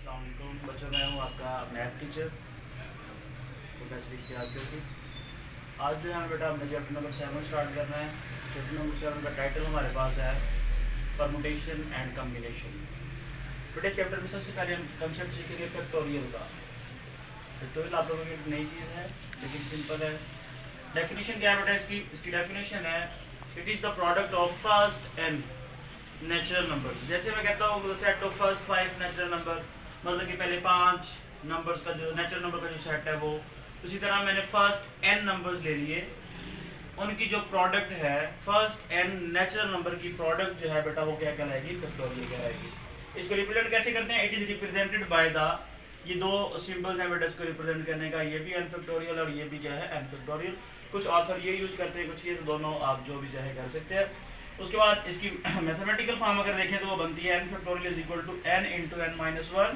अस्सलाम वालेकुम बच्चों, मैं हूँ आपका math teacher professor Ishtiyaq Joshi. आज जो है बेटा हमने चैप्टर नंबर 7 स्टार्ट करना है। चैप्टर नंबर 7 का टाइटल हमारे पास है परमुटेशन एंड कम्बिनेशन। बेटे चैप्टर में सबसे पहले हम कंसेप्ट सीखेंगे फैक्टोरियल का। फैक्टोरियल आप लोगों की एक नई चीज़ है लेकिन सिंपल है। डेफिनेशन क्या है बेटा इसकी डेफिनेशन है it is the product of first and natural number. जैसे मैं कहता हूँ set of first 5 natural number, मतलब कि पहले 5 नंबर्स का जो नेचुरल नंबर का जो सेट है वो, उसी तरह मैंने फर्स्ट n नंबर्स ले लिए, उनकी जो प्रोडक्ट है फर्स्ट n नेचुरल नंबर की प्रोडक्ट जो है बेटा वो क्या कहलाएगी, फैक्टोरियल कहलाएगी। इसको रिप्रेजेंट कैसे करते हैं? It is represented by the, ये दो सिंबल्स हैं बेटा इसको रिप्रेजेंट करने का, ये भी n फैक्टोरियल और ये भी क्या है n फैक्टोरियल। कुछ ऑथर ये यूज़ करते हैं, कुछ ये, तो दोनों आप जो भी चाहे कर सकते हैं। उसके बाद इसकी मैथमेटिकल फॉर्म अगर देखें तो वो बनती है n factorial is equal to n into n minus 1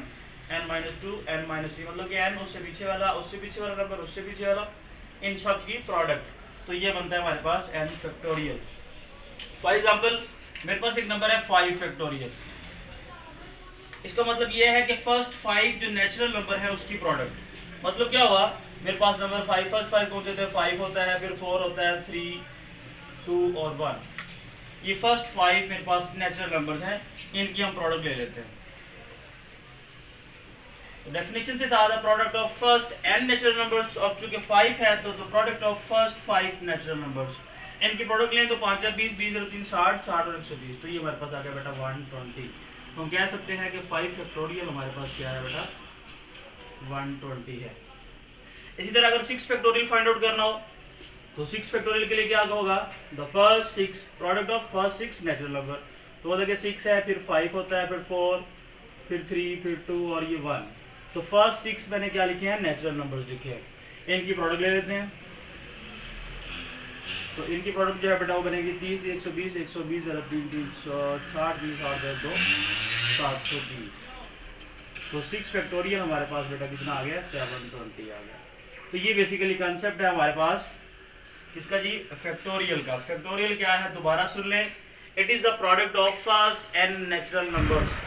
n minus 2 n minus 3, मतलब कि n उससे पीछे वाला, उससे पीछे वाला नंबर, उससे पीछे वाला, इन सब की प्रोडक्ट, तो ये बनता है हमारे पास n फैक्टोरियल। फॉर एग्जांपल मेरे पास एक नंबर है 5 फैक्टोरियल। इसका मतलब ये है कि फर्स्ट 5 जो नेचुरल नंबर है उसकी प्रोडक्ट। मतलब क्या हुआ, मेरे पास नंबर 5, फर्स्ट 5 कौन से थे? 5 होता है, फिर 4 होता है, 3, 2 और 1। ये फर्स्ट 5 मेरे पास नेचुरल नंबर्स हैं, इनकी हम प्रोडक्ट ले लेते हैं। तो डेफिनेशन से था the product of first n natural numbers, अब चूंकि 5 है तो product of first 5 natural numbers, इनकी प्रोडक्ट लें तो 5 20, 20 और 3 60, 60 और 120, तो ये हमारे पास आ गया बेटा 120। तो हम कह सकते हैं कि 5 फैक्टोरियल हमारे पास क्या है बेटा, 120 है। इसी तरह अगर 6 फैक्टोरियल फाइंड आउट करना हो तो 6 फैक्टोरियल के लिए क्या होगा, the first 6 product of first 6 natural number. तो वो देखिए 6 है, फिर 5 होता है, फिर 4, फिर 3, फिर 2 और ये 1। तो फर्स्ट 6 मैंने क्या लिखे हैं, नेचुरल नंबर्स लिखे हैं। इनकी प्रोडक्ट ले लेते हैं। तो इनकी प्रोडक्ट जो है बेटा वो बनेगी 30, 120, 120 ज़रा 3, 360, 30, 8, 2, 720। तो 6 फैक्टोरियल हमारे पास बेटा कितना आ गया, 720 आ गया। तो ये बेसिकली कंसेप्ट है हमारे पास किसका जी, फैक्टोरियल का। फैक्टोरियल क्या है, दोबारा सुन लें, it is the product of first n natural numbers.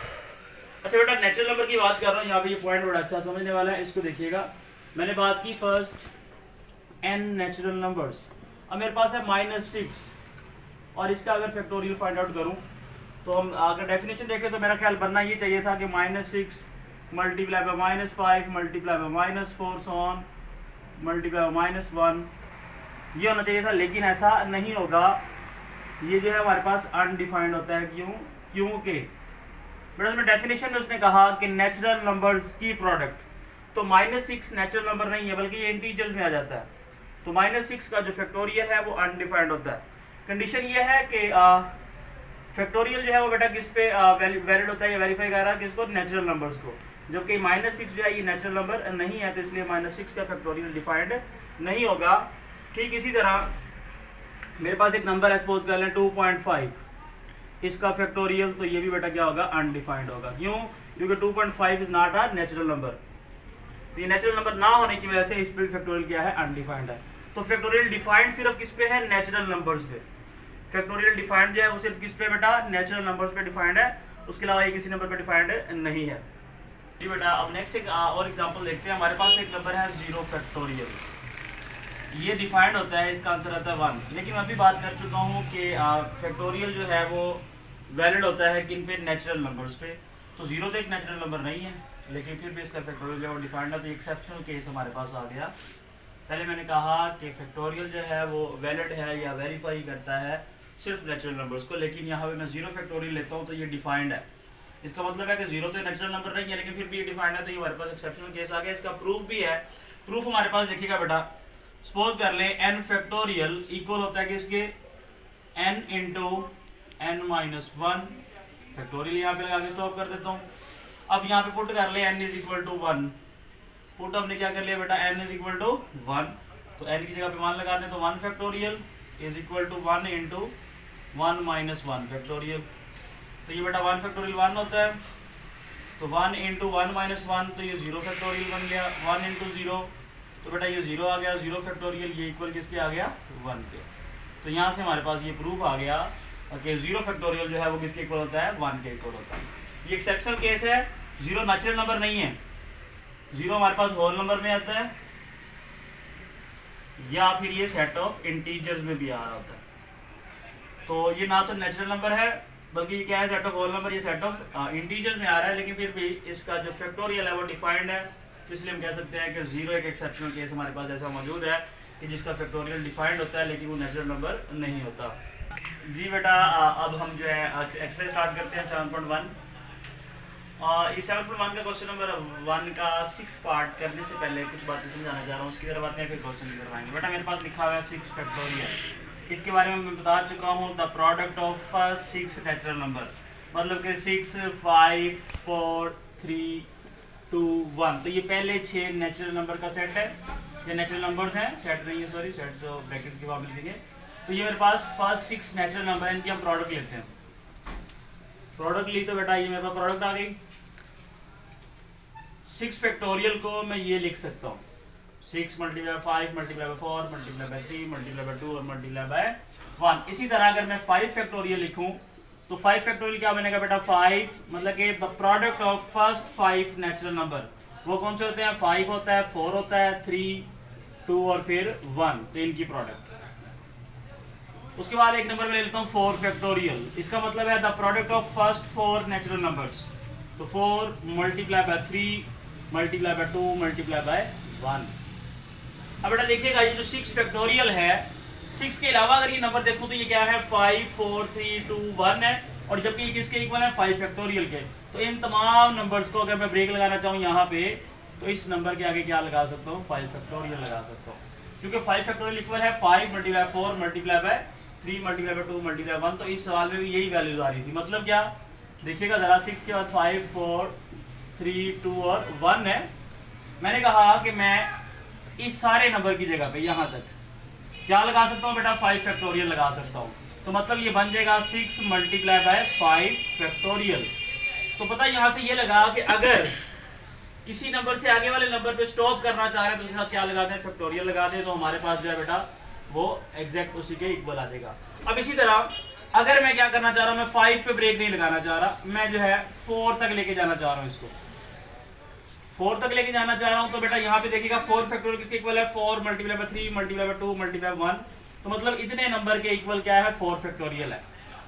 अच्छा बेटा नेचुरल नंबर की बात कर रहा हूँ, यहाँ पे ये पॉइंट बड़ा अच्छा समझने वाला है, इसको देखिएगा। मैंने बात की फर्स्ट n नेचुरल नंबर्स, अब मेरे पास है -6 और इसका अगर फैक्टोरियल फाइंड आउट करूँ तो हम अगर डेफिनेशन देखें तो मेरा ख्याल बनना ये चाहिए था कि -6 multiply by -5 multiply by -4 so on multiply by -1, ये होना चाहिए था, लेकिन ऐसा नहीं होगा। ये जो है हमारे पास अनडिफाइंड होता है। क्योंकि बेटा उसमें डेफिनेशन में उसने कहा कि नेचुरल नंबर्स की प्रोडक्ट, तो -6 नेचुरल नंबर नहीं है बल्कि ये इंटीजर्स में आ जाता है। तो -6 का जो फैक्टोरियल है वो अनडिफाइंड होता है। कंडीशन ये है कि फैक्टोरियल जो है वो बेटा किस पे वैलिड होता है, ये वेरीफाई कर रहा है किसको, नेचुरल नंबर्स को, जबकि -6 जो है ये नेचुरल नंबर नहीं है, तो इसलिए -6 का फैक्टोरियल डिफाइंड नहीं होगा। ठीक इसी तरह मेरे पास एक नंबर है, सपोज कर लें 2.5, इसका फैक्टोरियल, तो ये भी बेटा क्या होगा, अनडिफाइंड होगा। क्यों? क्योंकि 2.5 is not a natural number. तो ये नेचुरल नंबर ना होने की वजह से इस पे फैक्टोरियल क्या है, अनडिफाइंड है। तो फैक्टोरियल डिफाइंड सिर्फ किस पे है, नेचुरल नंबर्स पे। फैक्टोरियल डिफाइंड जो है वो सिर्फ किस पे बेटा, नेचुरल नंबर्स पे डिफाइंड है, उसके अलावा ये किसी नंबर पे डिफाइंड नहीं है जी बेटा। अब नेक्स्ट एक और एग्जांपल देखते हैं। हमारे पास एक नंबर है 0 फैक्टोरियल, ये डिफाइंड होता है, इसका आंसर आता है 1। लेकिन मैं अभी बात कर चुका हूँ कि फैक्टोरियल जो है वो वैलिड होता है किन पे, नेचुरल नंबर्स पे। तो 0 तो एक नेचुरल नंबर नहीं है, लेकिन फिर भी इसका फैक्टोरियल जो है वो डिफाइंड है। तो एक्सेप्शनल केस हमारे पास आ गया। पहले मैंने कहा कि फैक्टोरियल जो है वो वैलिड है या वेरीफाई करता है सिर्फ नेचुरल नंबर्स को, लेकिन यहाँ पे मैं 0 फैक्टोरियल लेता हूँ तो ये डिफाइंड है। इसका मतलब है कि 0 तो नेचुरल नंबर नहीं है, लेकिन फिर भी ये डिफाइंड है, तो ये हमारे पास एक्सेप्शनल केस आ गया। इसका प्रूफ भी है। प्रूफ हमारे पास देखिएगा बेटा, सपोज कर लें n फैक्टोरियल इक्वल होता है किसके, n into n minus 1। Factorial यहाँ पे लगा के स्टॉप कर देता हूँ। अब यहाँ पे पुट कर ले n is equal to 1। Put हमने क्या कर लिया बेटा, n इज इक्वल टू 1, तो n की जगह पे 1 लगा दें, तो 1 factorial is equal to 1 into 1 minus 1 factorial. तो ये बेटा 1 फैक्टोरियल 1 होता है, तो 1 इंटू 1 माइनस 1, तो ये 0 फैक्टोरियल बन गया। 1 इंटू 0, तो बेटा ये 0 आ गया, 0 फैक्टोरियल, ये इक्वल किसके आ गया, 1 के। तो यहाँ से हमारे पास ये प्रूफ आ गया कि 0 फैक्टोरियल जो है वो किसके इक्वल होता है, 1 के इक्वल होता है। ये एक्सेप्शनल केस है, जीरो नेचुरल नंबर नहीं है, जीरो हमारे पास होल नंबर में आता है या फिर ये सेट ऑफ इंटीजर्स में भी आ रहा होता है। तो ये ना तो नेचुरल नंबर है बल्कि ये क्या है, सेट ऑफ होल नंबर, ये सेट ऑफ इंटीजर्स में आ रहा है, लेकिन फिर भी इसका जो फैक्टोरियल है वो डिफाइंड है। तो इसलिए हम कह सकते हैं कि जीरो एक एक्सेप्शनल केस हमारे पास ऐसा मौजूद है कि जिसका फैक्टोरियल डिफाइंड होता है लेकिन वो नेचुरल नंबर नहीं होता। जी बेटा, अब हम जो है एक्सरसाइज स्टार्ट करते हैं 7.1। इस 7.1 का क्वेश्चन नंबर 1 का 6 पार्ट करने से पहले कुछ बातें समझाना चाह रहा हूँ, उसकी तरफ आते हैं फिर क्वेश्चन की तरफ आएंगे। बेटा मेरे पास लिखा हुआ है 6 फैक्टोरियल, इसके बारे में मैं बता चुका हूँ। The product of 6 natural number, मतलब कि 6, 5, 4, 3, 2, 1। तो ये पहले 6 नेचुरल नंबर का सेट है, ये नेचुरल नंबर्स हैं, सेट नहीं है सॉरी, सेट जो ब्रैकेट के बाद लिखेंगे। तो ये मेरे पास फर्स्ट 6 नेचुरल नंबर है, इनकी हम प्रोडक्ट लेते हैं। प्रोडक्ट ली तो बेटा ये मेरे पास प्रोडक्ट आ गई। 6 फैक्टोरियल को मैं ये लिख सकता हूँ 6 multiply 5 multiply by 4 multiply by 3 multiply by 2 और मल्टीप्लाई बाय 1। इसी तरह अगर मैं 5 फैक्टोरियल लिखूं तो 5 फैक्टोरियल क्या बनेगा बेटा, 5 मतलब कि the product of first 5 natural number, वो कौन से होते हैं, 5 होता है, 4 होता है, 3, 2 और फिर 1, तो इनकी प्रोडक्ट। उसके बाद एक नंबर में ले लेता हूँ 4 फैक्टोरियल, इसका मतलब है the product of first 4 natural numbers. तो 4 multiply by 3 multiply by 2 multiply by 1। अब बेटा देखिएगा ये जो 6 फैक्टोरियल है, 6 के अलावा अगर ये नंबर देखूं तो ये क्या है, 5, 4, 3, 2, 1 है, और जबकि ये किसके इक्वल है, 5 फैक्टोरियल के। तो इन तमाम नंबर्स को अगर मैं ब्रेक लगाना चाहूँ यहाँ पे, तो इस नंबर के आगे क्या लगा सकता हूँ, 5 फैक्टोरियल लगा सकता हूँ, क्योंकि 5 फैक्टोरियल इक्वल है 5 multiply 4 multiply by 3 multiply by 2 multiply 1। तो इस सवाल में भी यही वैल्यूज आ रही थी। मतलब क्या, देखिएगा जरा, 6 के बाद 5, 4, 3, 2 और 1 है। मैंने कहा कि मैं इस सारे नंबर की जगह पे यहाँ तक क्या लगा सकता हूँ बेटा, 5 फैक्टोरियल लगा सकता हूँ। तो मतलब ये बन जाएगा 6 मल्टीप्लाई बाय 5 फैक्टोरियल। तो पता यहाँ से ये लगा कि अगर किसी नंबर से आगे वाले नंबर पे स्टॉप करना चाह रहे हैं तो उसके साथ क्या लगा दें, फैक्टोरियल लगा दें, तो हमारे पास जो है बेटा वो एग्जैक्ट उसी के इक्वल आ जाएगा। अब इसी तरह अगर मैं क्या करना चाह रहा हूँ, मैं 5 पे ब्रेक नहीं लगाना चाह रहा, मैं जो है 4 तक लेके जाना चाह रहा हूँ, इसको 4 तक लेके जाना चाह रहा हूँ। तो बेटा यहाँ पे देखिएगा 4 फैक्टोरियल किसके इक्वल है, 4 multiply by 3 multiply by 2 multiply 1। तो मतलब इतने नंबर के इक्वल क्या है, 4 फैक्टोरियल है।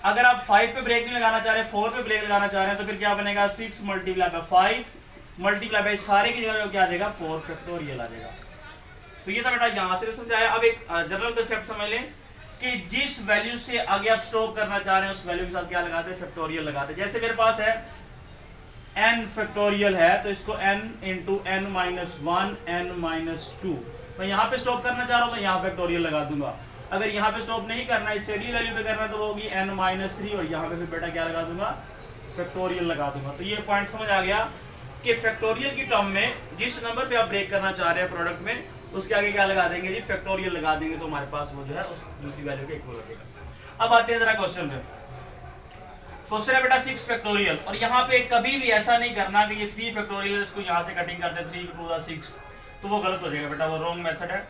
अगर आप 5 पे ब्रेक नहीं लगाना चाह रहे, 4 पे ब्रेक लगाना चाह रहे हैं, तो फिर क्या बनेगा, 6 मल्टीप्लाई बाय 5 मल्टीप्लाई बाय सारे की जगह क्या आ जाएगा, 4 फैक्टोरियल आ जाएगा। तो ये था बेटा यहाँ से समझाया। अब एक जनरल कंसेप्ट समझ लें कि जिस वैल्यू से आगे आप स्टॉप करना चाह रहे हैं उस वैल्यू के साथ क्या लगाते हैं, फैक्टोरियल लगाते हैं। जैसे मेरे पास है n फैक्टोरियल है, तो इसको n into n minus 1 n minus 2। मैं यहाँ पे स्टॉप करना चाह रहा हूँ तो यहाँ फैक्टोरियल लगा दूंगा। अगर यहाँ पे स्टॉप नहीं करना, इस सेडी वैल्यू पे करना, तो वो होगी n माइनस 3, और यहाँ पे फिर बेटा क्या लगा दूंगा, फैक्टोरियल लगा दूंगा। तो ये पॉइंट समझ आ गया कि फैक्टोरियल की टर्म में जिस नंबर पे आप ब्रेक करना चाह रहे हैं प्रोडक्ट में, उसके आगे क्या लगा देंगे जी, फैक्टोरियल लगा देंगे, तो हमारे पास वो जो है उस दूसरी वैल्यू के इक्वल लगेगा। अब आते हैं जरा क्वेश्चन पे। क्वेश्चन है बेटा 6 फैक्टोरियल, और यहाँ पे कभी भी ऐसा नहीं करना कि ये 3 फैक्टोरियल इसको यहाँ से कटिंग करते 3 टू द 6, तो वो गलत हो जाएगा बेटा, वो रॉन्ग मेथड है।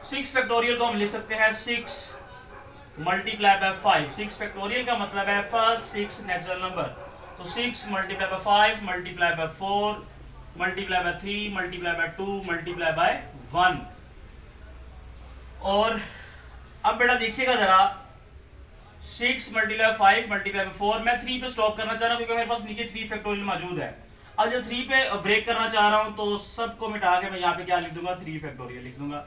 6 फैक्टोरियल को हम लिख सकते हैं 6 मल्टीप्लाई बाय 5। 6 फैक्टोरियल का मतलब है फर्स्ट 6 नेचुरल नंबर। तो 6 multiply by 5 multiply by 4 multiply by 3 multiply by 2 multiply by 1। और अब बेटा देखिएगा जरा, 6 मल्टीप्लाई 5 मल्टीप्लाई बाय 4, मैं 3 पे स्टॉप करना चाह रहा हूँ क्योंकि मेरे पास नीचे 3 फैक्टोरियल मौजूद है। अब जब 3 पे ब्रेक करना चाह रहा हूँ तो सबको मिटा के मैं यहाँ पे क्या लिख दूंगा, 3 फैक्टोरियल लिख दूंगा।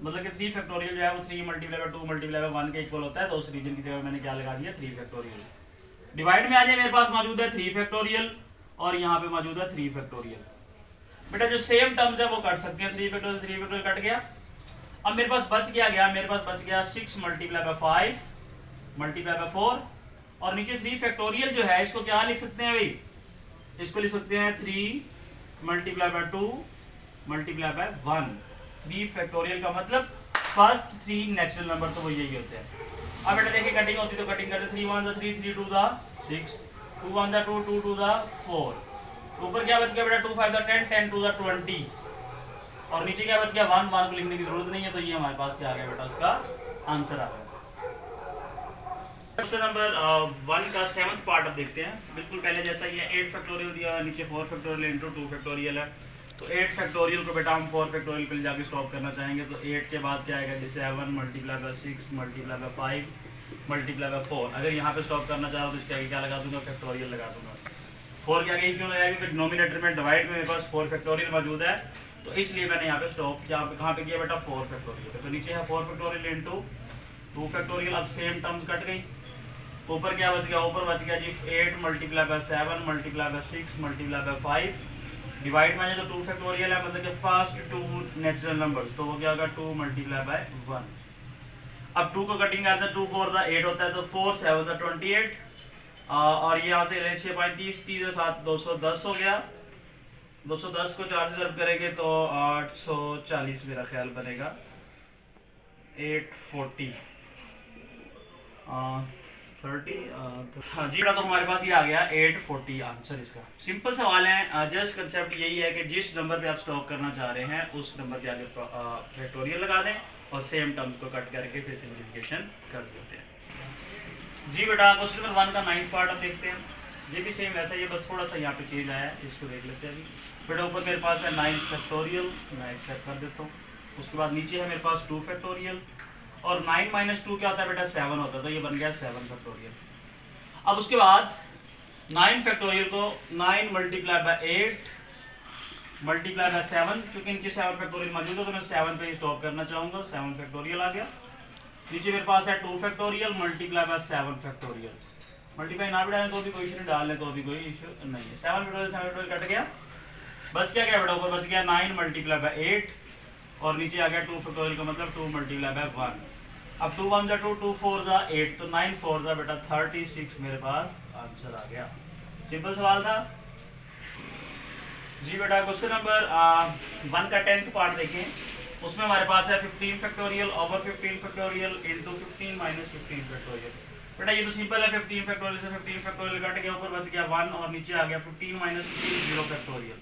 मतलब कि 3 फैक्टोरियल जो है वो 3 मल्टीप्लाई बाय 2 मल्टीप्लाई बाय 1 के इक्वल होता है, तो उस रीजन की जगह मैंने क्या लगा दिया, 3 फैक्टोरियल। डिवाइड में आ जाए, मेरे पास मौजूद है 3 फैक्टोरियल और यहाँ पे मौजूद है 3 फैक्टोरियल। बेटा जो सेम टर्म्स है वो कट सकते हैं, 3 फैक्टोरियल कट गया। अब मेरे पास बच गया 6 मल्टीप्लाई बाय 5 मल्टीप्लाई बाय 4, और नीचे 3 फैक्टोरियल जो है इसको क्या लिख सकते हैं भाई, इसको लिख सकते हैं 3 multiply by 2 multiply by 1। 3 factorial का मतलब फर्स्ट 3 नेचुरल नंबर, तो वो यही होते हैं। अब बेटा देखिए कटिंग होती तो कटिंग करते, 3 1 3 3 2 6 2 1 2 2 2 4। ऊपर क्या बच गया बेटा, 2 5 10 10 2 20, और नीचे क्या बच गया 1 1 को लिखने की जरूरत नहीं है। तो ये हमारे पास क्या आ गया बेटा, उसका आंसर आ गया। क्वेश्चन नंबर 1 का 7th पार्ट अब देखते हैं। बिल्कुल पहले जैसा ही है, 8 फैक्टोरियल दिया है, नीचे 4 फैक्टोरियल इंटू 2 फैक्टोरियल है। तो 8 फैक्टोरियल को बेटा हम 4 फैक्टोरियल पे जाके स्टॉप करना चाहेंगे। तो 8 के बाद क्या आएगा, जैसे 7 multiply by 6 multiply by 5 multiply by 4। अगर यहाँ पे स्टॉप करना चाहो तो इसके आगे क्या लगा दूंगा, फैक्टोरियल लगा दूंगा। 4 के आगे क्यों लगाएगा, क्योंकि डिनोमिनेटर में डिवाइड में मेरे पास 4 फैक्टोरियल मौजूद है, तो इसलिए मैंने यहाँ पे स्टॉप यहाँ पे कहाँ पे किया बेटा, 4 फैक्टोरियल। तो नीचे है 4 फैक्टोरियल इंटू 2 फैक्टोरियल। अब सेम टर्म्स कट गई, ऊपर क्या बच गया, ऊपर बच गया जी 8 multiply by 7 multiply by 6 multiply by 5 divide में जो 2 फैक्टोरियल है, मतलब कि फर्स्ट 2 नेचुरल नंबर्स, तो वो क्या होगा 2 मल्टीप्लाई बाय 1। अब 2 को कटिंग करते हैं, 2 4 दा 8 होता है, तो 4 7 दा 28 और ये यहाँ से 6 5 30 30 और 7 210 हो गया। 210 को 4 से सर्व करेंगे तो 840 मेरा ख्याल बनेगा, 840 30। हाँ जी बेटा, तो हमारे पास ये आ गया 840 आंसर इसका। सिंपल सवाल है, जस्ट कंसेप्ट यही है कि जिस नंबर पे आप स्टॉप करना चाह रहे हैं उस नंबर के आगे फैक्टोरियल लगा दें और सेम टर्म्स को कट करके फिर सिंप्लीफिकेशन कर देते हैं। जी बेटा, क्वेश्चन नंबर 1 का 9th पार्ट अब देखते हैं। ये भी सेम वैसा ही है, बस थोड़ा सा यहाँ पे चेंज आया है, इसको देख लेते हैं अभी। बेटा ऊपर मेरे पास है 9 फैक्टोरियल, मैं एक्सेप्ट कर देता हूँ। उसके बाद नीचे है मेरे पास 2 फैक्टोरियल और 9 माइनस 2 क्या होता है बेटा, 7 होता है, तो ये बन गया 7 फैक्टोरियल। अब उसके बाद 9 फैक्टोरियल को 9 मल्टीप्लाई बाय 8 मल्टीप्लाई बाय 7, चूंकि नीचे 7 फैक्टोरियल मौजूद है तो मैं 7 पे ही स्टॉप करना चाहूँगा। 7 फैक्टोरियल आ गया। नीचे मेरे पास है 2 factorial multiply by 7 factorial. Multiply ना बढ़ाएं तो भी कोई इशू नहीं, डाल लें तो भी कोई इशू नहीं है। 7 फैक्टोरियल कट गया, बस क्या बेटा, ऊपर बच गया 9 मल्टीप्लाई बाय 8 और नीचे आ गया 2 फैक्टोरियल का मतलब 2 मल्टीप्लाई बाय 1। अब 2 1 2 2 4 8, तो 9 4 बेटा 36 मेरे पास आंसर आ गया। सिंपल सवाल था जी बेटा। क्वेश्चन नंबर 1 का 10th पार्ट देखें। उसमें हमारे पास है 15 factorial over 15 factorial into 15 minus 15 factorial. बेटा ये तो सिंपल है, 15 फैक्टोरियल से 15 फैक्टोरियल कट गया, ऊपर बच गया 1 और नीचे आ गया 15 माइनस 15 0 फैक्टोरियल।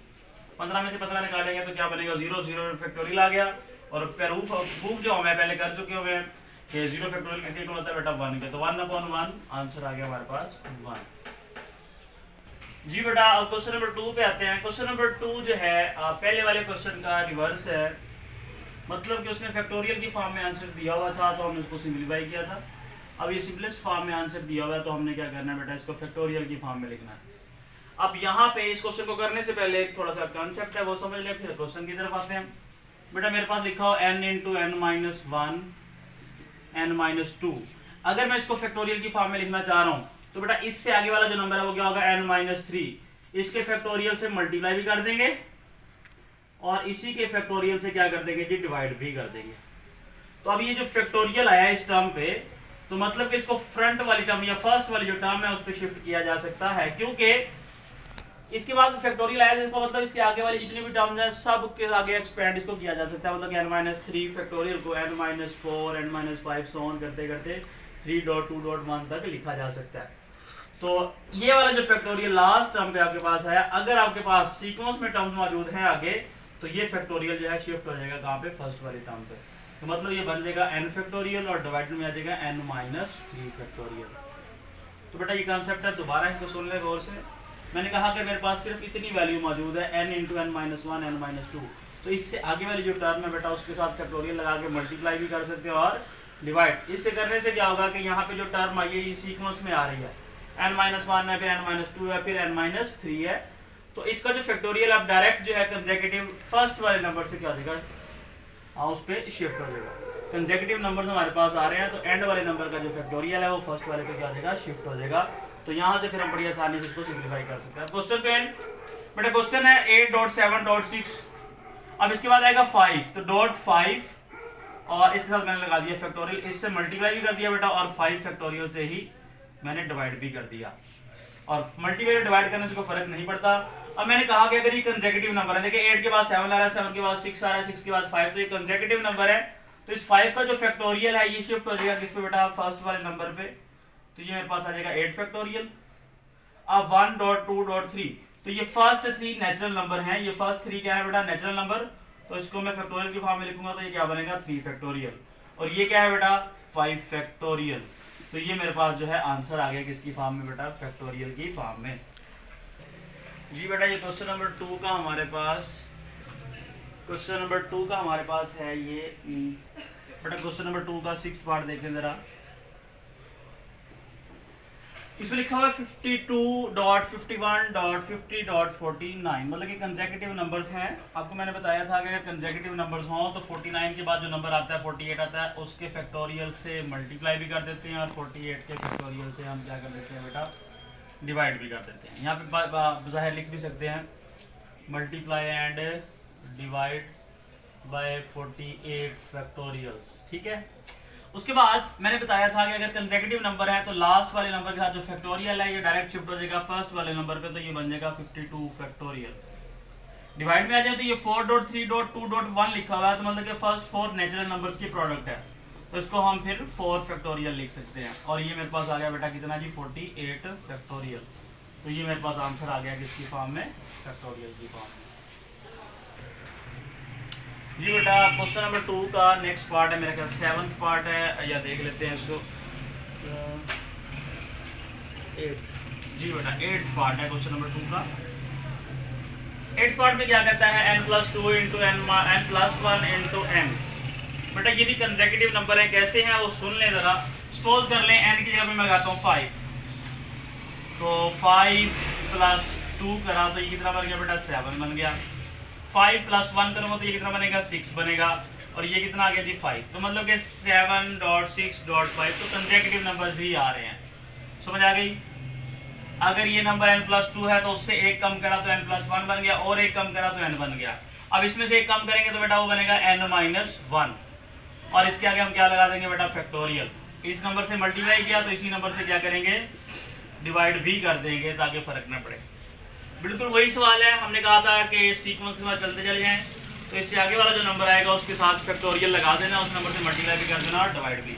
15 में से 15 निकालेंगे तो क्या बनेगा, 0 0 फैक्टोरियल आ गया। और प्रूफ जो हमें पहले कर चुके हुए हैं कि 0 फैक्टोरियल किसके इक्वल होता है बेटा, 1 के, तो 1/1 आंसर आ गया हमारे पास 1। जी बेटा, अब क्वेश्चन नंबर 2 पे आते हैं। क्वेश्चन नंबर 2 जो है पहले वाले क्वेश्चन का रिवर्स है, मतलब कि उसमें फैक्टोरियल की फॉर्म में आंसर दिया हुआ था तो हमने उसको सिंप्लीफाई किया था। अब ये सिंपलेस्ट फॉर्म में आंसर दिया हुआ है तो हमने क्या करना है बेटा, इसको फैक्टोरियल की फॉर्म में लिखना है। अब यहाँ पे इस क्वेश्चन को करने से पहले एक थोड़ा सा कॉन्सेप्ट है वो समझ लें, फिर क्वेश्चन की तरफ आते हैं। बेटा मेरे पास लिखा हो n into n minus 1 n minus 2। अगर मैं इसको फैक्टोरियल की फॉर्म में लिखना चाह रहा हूँ तो बेटा इससे आगे वाला जो नंबर है वो क्या होगा, n माइनस 3। इसके फैक्टोरियल से मल्टीप्लाई भी कर देंगे और इसी के फैक्टोरियल से क्या कर देंगे जी, डिवाइड भी कर देंगे। तो अब ये जो फैक्टोरियल आया इस टर्म पे, तो मतलब कि इसको फ्रंट वाली टर्म या फर्स्ट वाली जो टर्म है उस पर शिफ्ट किया जा सकता है, क्योंकि इसके बाद फैक्टोरियल आया जिसका मतलब इसके आगे वाली जितनी भी टर्म्स हैं सब के आगे एक्सपेंड इसको किया जा सकता है। मतलब n-3 फैक्टोरियल को n-4 n-5 सो ऑन करते करते 3.2.1 तक लिखा जा सकता है। तो ये वाला जो फैक्टोरियल लास्ट टर्म पे आपके पास आया, अगर आपके पास सीक्वेंस में टर्म्स मौजूद हैं आगे, तो ये फैक्टोरियल जो है शिफ्ट हो जाएगा कहाँ पे, फर्स्ट वाली टर्म पे। तो मतलब ये बन जाएगा n फैक्टोरियल और डिवाइडेड में आ जाएगा n-3 फैक्टोरियल। तो बेटा ये कॉन्सेप्ट है, दोबारा इसको सुन ले गौर से। मैंने कहा कि मेरे पास सिर्फ इतनी वैल्यू मौजूद है n इंटू n-1 n-2, तो इससे आगे वाली जो टर्म है बेटा उसके साथ फैक्टोरियल लगा के मल्टीप्लाई भी कर सकते हैं और डिवाइड। इससे करने से क्या होगा कि यहाँ पे जो टर्म आई है ये सीक्वेंस में आ रही है, n-1 है, फिर n-2 है, फिर n-3 है। तो इसका जो फैक्टोरियल आप डायरेक्ट जो है कंसेक्यूटिव फर्स्ट वाले नंबर से क्या हो जाएगा, उस पर शिफ्ट हो जाएगा। कंसेक्यूटिव नंबर्स हमारे पास आ रहे हैं तो एंड वाले नंबर का जो फैक्टोरियल है वो फर्स्ट वाले पे क्या हो जाएगा, शिफ्ट हो जाएगा। तो यहाँ से फिर हम बड़ी आसानी से इसको सिंप्लीफाई कर सकते हैं। क्वेश्चन पे बेटा क्वेश्चन है 8.7.6। अब इसके बाद आएगा 5, तो .5 और इसके साथ मैंने लगा दिया फैक्टोरियल, इससे मल्टीप्लाई भी कर दिया बेटा और 5 फैक्टोरियल से ही मैंने डिवाइड भी कर दिया। और मल्टीप्लाई डिवाइड करने से कोई फर्क नहीं पड़ता। अब मैंने कहा कि अगर ये कंसेक्यूटिव नंबर है, देखिए 8 के बाद 7 आ रहा है, 7 के बाद 6 आ रहा है, 6 के बाद 5, तो ये कंसेक्यूटिव नंबर है। तो इस 5 का जो फैक्टोरियल है ये शिफ्ट हो जाएगा किस पे बेटा, फर्स्ट वाले नंबर पे। तो ये मेरे पास आ जाएगा 8 फैक्टोरियल। अब 1.2.3, तो ये फर्स्ट 3 नेचुरल नंबर हैं। ये फर्स्ट 3 क्या है बेटा, नेचुरल नंबर। तो इसको मैं फैक्टोरियल की फॉर्म में लिखूंगा तो ये क्या बनेगा, 3 फैक्टोरियल। और ये क्या है बेटा, 5 फैक्टोरियल। तो ये मेरे पास जो है आंसर आ गया किसकी फॉर्म में बेटा, फैक्टोरियल की फॉर्म में। जी बेटा ये क्वेश्चन नंबर 2 का हमारे पास है ये बेटा क्वेश्चन नंबर 2 का 6th पार्ट देखें ज़रा। इसमें लिखा हुआ है 52.51.50.49, मतलब कि कंसेक्यूटिव नंबर्स हैं। आपको मैंने बताया था कि अगर कंसेक्यूटिव नंबर्स हों तो 49 के बाद जो नंबर आता है 48 आता है, उसके फैक्टोरियल से मल्टीप्लाई भी कर देते हैं और 48 के फैक्टोरियल से हम क्या कर देते हैं बेटा, डिवाइड भी कर देते हैं। यहाँ पे बाहर लिख भी सकते हैं multiply and divide by 48 factorials, ठीक है। उसके बाद मैंने बताया था कि अगर कंसेक्यूटिव नंबर है तो लास्ट वाले नंबर के साथ जो फैक्टोरियल है ये डायरेक्ट शिफ्ट हो जाएगा फर्स्ट वाले नंबर पे, तो ये बन जाएगा 52 फैक्टोरियल। डिवाइड में आ जाए तो ये 4.3.2.1 लिखा हुआ है, तो मतलब कि फर्स्ट 4 नेचुरल नंबर्स की प्रोडक्ट है, तो इसको हम फिर 4 फैक्टोरियल लिख सकते हैं। और ये मेरे पास आ गया बेटा कितना जी, 48 फैक्टोरियल। तो ये मेरे पास आंसर आ गया किसकी फॉर्म में, फैक्टोरियल की फॉर्म में। जी बेटा क्वेश्चन नंबर 2 का नेक्स्ट पार्ट है, मेरा ख्याल 7th पार्ट है, या देख लेते हैं इसको। 8 जी बेटा 8th पार्ट है क्वेश्चन नंबर 2 का। 8th पार्ट में क्या कहता है, n+2 into n+1 into n। बेटा ये भी कंसेक्यूटिव नंबर है, कैसे हैं वो सुन लें ज़रा। सपोज कर लें n की जगह पे मैं लगाता हूँ 5, तो 5+2 करा तो ये कितना बन गया बेटा, 7 बन गया। 5+1 करूँगा तो ये कितना बनेगा, 6 बनेगा। और ये कितना आ गया जी 5, तो मतलब कि 7.6.5, तो कंसेक्यूटिव नंबर्स ही आ रहे हैं, समझ आ गई। अगर ये नंबर n+2 है तो उससे एक कम करा तो n+1 बन गया, और एक कम करा तो n बन गया। अब इसमें से एक कम करेंगे तो बेटा वो बनेगा n-1, और इसके आगे हम क्या लगा देंगे बेटा, फैक्टोरियल। इस नंबर से मल्टीप्लाई किया तो इसी नंबर से क्या करेंगे, डिवाइड भी कर देंगे ताकि फर्क न पड़े। बिल्कुल वही सवाल है, हमने कहा था कि सीक्वेंस के साथ चलते चले जाएं, तो इससे आगे वाला जो नंबर आएगा उसके साथ फैक्टोरियल लगा देना, उस नंबर से मल्टीप्लाई भी कर देना और डिवाइड भी।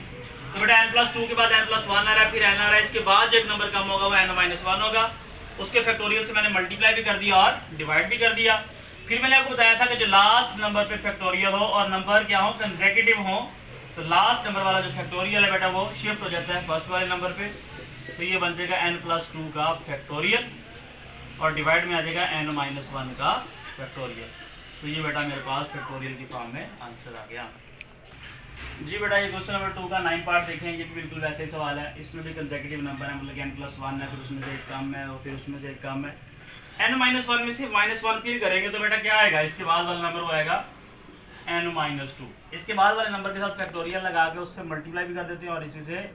तो बेटा n+2 के बाद n+1 आ रहा है, फिर n आ रहा है, इसके बाद जो एक नंबर कम होगा वो n-1 होगा, उसके फैक्टोरियल से मैंने मल्टीप्लाई भी कर दिया और डिवाइड भी कर दिया। फिर मैंने आपको बताया था कि जो लास्ट नंबर पे फैक्टोरियल हो और नंबर क्या हो, कंसेक्यूटिव हो, तो लास्ट नंबर वाला जो फैक्टोरियल है बेटा वो शिफ्ट हो जाता है फर्स्ट वाले नंबर पे, तो ये बन जाएगा n+2 का फैक्टोरियल, और डिवाइड में आ जाएगा n-1 का फैक्टोरियल। तो ये बेटा मेरे पास फैक्टोरियल की फॉर्म में आंसर आ गया। जी बेटा ये क्वेश्चन नंबर 2 का 9 पार्ट देखें, ये भी बिल्कुल वैसे ही सवाल है। इसमें भी कंसेक्यूटिव नंबर है, मतलब n+1 है, फिर उसमें से एक कम है और फिर उसमें से एक कम है। n-1 में से -1 फिर करेंगे तो बेटा क्या आएगा, इसके बाद वाला नंबर वो आएगा n-2। इसके बाद वाले नंबर के साथ फैक्टोरियल लगा के उससे मल्टीप्लाई भी कर देते हैं और इसी से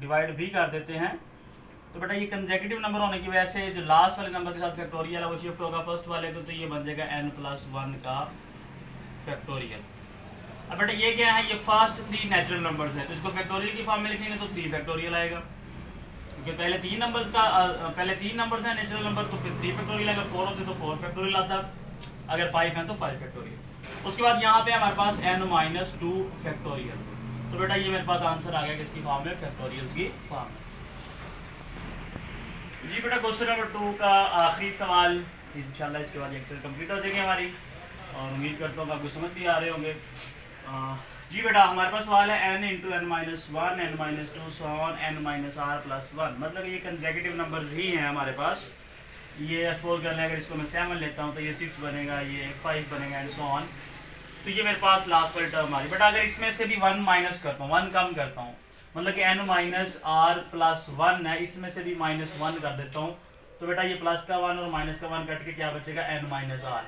डिवाइड भी कर देते हैं। तो बेटा ये कंसेक्यूटिव नंबर होने की वजह से जो लास्ट वाले नंबर के साथ फैक्टोरियल है वो शिफ्ट होगा फर्स्ट वाले को, तो ये बन जाएगा n+1 का फैक्टोरियल। अब बेटा ये क्या है, ये फर्स्ट 3 नेचुरल नंबर्स है, तो इसको फैक्टोरियल की फॉर्म में लिखेंगे तो 3 फैक्टोरियल आएगा, क्योंकि पहले 3 नंबर्स हैं नेचुरल नंबर, तो फिर 3 फैक्टोरियल। अगर 4 होते तो 4 फैक्टोरियल आता, अगर 5 है तो 5 फैक्टोरियल। उसके बाद यहाँ पे हमारे पास n-2 फैक्टोरियल। तो बेटा ये मेरे पास आंसर आ गया किसकी फॉर्म में, फैक्टोरियल की फॉर्म में। जी बेटा क्वेश्चन नंबर 2 का आखिरी सवाल, इंशाल्लाह इसके बाद एक्सेल कंप्लीट हो जाएगी हमारी, और उम्मीद करता हूँ आपको समझ भी आ रहे होंगे। जी बेटा हमारे पास सवाल है n × n-1 n-2 so on n-r+1, मतलब ये कंसेक्यूटिव नंबर्स ही हैं हमारे पास। ये सपोज कर लें अगर इसको मैं 7 लेता हूँ तो ये 6 बनेगा, ये 5 बनेगा एंड सो ऑन। तो ये मेरे पास लास्ट वाली टर्म आ रही है। बट अगर इसमें से भी 1 माइनस करता हूँ, 1 कम करता हूँ, मतलब कि n-r+1 है, इसमें से भी -1 कर देता हूँ, तो बेटा ये प्लस का 1 और माइनस का 1 कट के क्या बचेगा, n-r।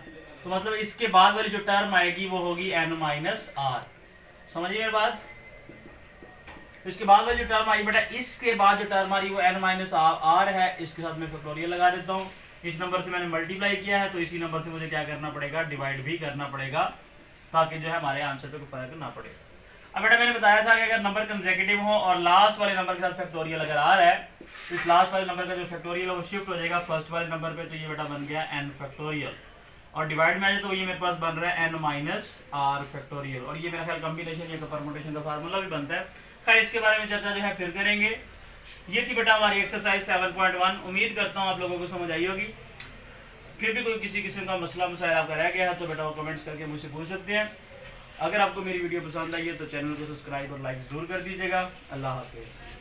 तो मतलब इसके बाद वाली जो टर्म आएगी वो होगी n-r। समझिए मेरी बात। तो इसके बाद वाली जो टर्म आई बेटा, इसके बाद जो टर्म आ रही वो n-r है, इसके साथ मैं फैक्टोरियल लगा देता हूँ। इस नंबर से मैंने मल्टीप्लाई किया है तो इसी नंबर से मुझे क्या करना पड़ेगा, डिवाइड भी करना पड़ेगा, ताकि जो है हमारे आंसर पे कोई फर्क ना पड़े। अब बेटा मैंने बताया था कि अगर नंबर कंसेक्यूटिव हो और लास्ट वाले नंबर के साथ फैक्टोरियल अगर आ रहा है, तो इस लास्ट वाले नंबर का जो फैक्टोरियल है वो शिफ्ट हो जाएगा फर्स्ट वाले नंबर पे, तो ये बेटा बन गया n फैक्टोरियल। और डिवाइड में आ जाए तो ये मेरे पास बन रहा है n-r फैक्टोरियल, और ये मेरा ख्याल कम्बिनेशन या परमुटेशन का फार्मूला भी बनता है। खैर इसके बारे में चर्चा जो है फिर करेंगे। ये थी बेटा हमारी एक्सरसाइज 7.1। उम्मीद करता हूँ आप लोगों को समझ आई होगी। फिर भी कोई किसी किस्म का मसला मसाइल आपका रह गया है तो बेटा वो कमेंट्स करके मुझसे पूछ सकते हैं। अगर आपको मेरी वीडियो पसंद आई है तो चैनल को सब्सक्राइब और लाइक ज़रूर कर दीजिएगा। अल्लाह हाफिज़।